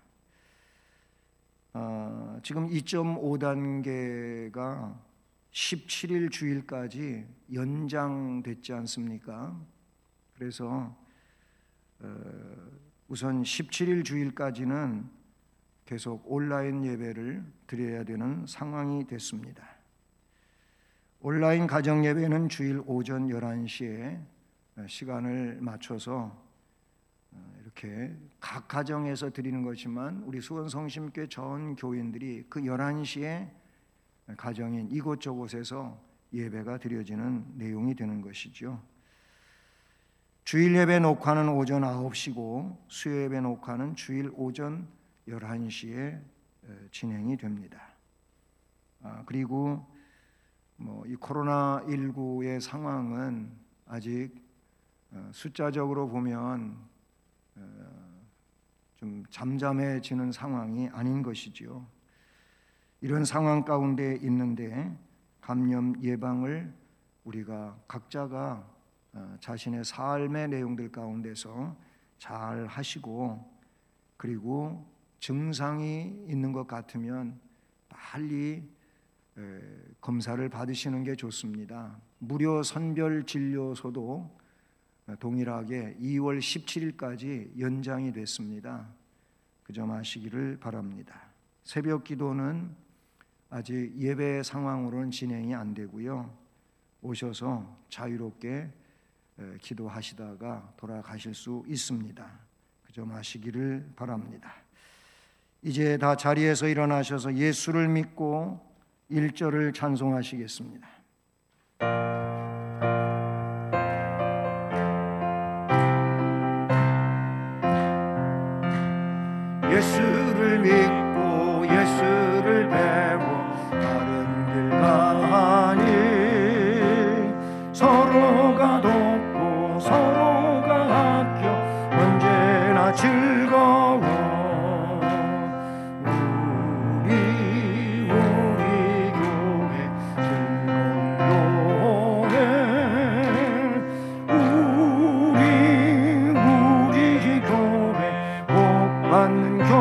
지금 2.5단계가 17일 주일까지 연장됐지 않습니까? 그래서 우선 17일 주일까지는 계속 온라인 예배를 드려야 되는 상황이 됐습니다. 온라인 가정 예배는 주일 오전 11시에 시간을 맞춰서 이렇게 각 가정에서 드리는 것이지만 우리 수원성심교회 전 교인들이 그 11시에 가정인 이곳저곳에서 예배가 드려지는 내용이 되는 것이죠. 주일 예배 녹화는 오전 9시고 수요 예배 녹화는 주일 오전 11시에 진행이 됩니다. 그리고 이 코로나19의 상황은 아직 숫자적으로 보면 좀 잠잠해지는 상황이 아닌 것이지요. 이런 상황 가운데 있는데 감염 예방을 우리가 각자가 자신의 삶의 내용들 가운데서 잘 하시고, 그리고 증상이 있는 것 같으면 빨리 검사를 받으시는 게 좋습니다. 무료 선별 진료소도 동일하게 2월 17일까지 연장이 됐습니다. 그 점 아시기를 바랍니다. 새벽 기도는 아직 예배 상황으로는 진행이 안 되고요. 오셔서 자유롭게 기도하시다가 돌아가실 수 있습니다. 그 점 아시기를 바랍니다. 이제 다 자리에서 일어나셔서 예수를 믿고 1절을 찬송하시겠습니다. 예수를 믿고 예수를 배워 다른 길 가니 서로가 돕고 서로가 아껴 언제나 즐거워 우리 교회 즐거운 교회 우리 교회 복 받는 교회.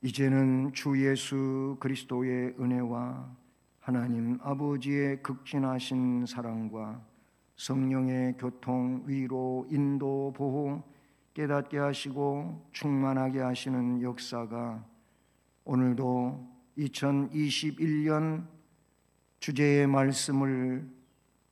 이제는 주 예수 그리스도의 은혜와 하나님 아버지의 극진하신 사랑과 성령의 교통, 위로, 인도, 보호, 깨닫게 하시고 충만하게 하시는 역사가 오늘도 2021년 주제의 말씀을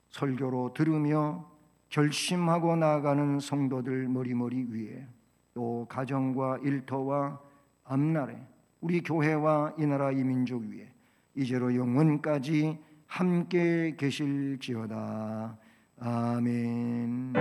설교로 들으며 결심하고 나아가는 성도들 머리머리 위에, 또 가정과 일터와 앞날에 우리 교회와 이 나라 이 민족 위에 이제로 영원까지 함께 계실지어다. 아멘.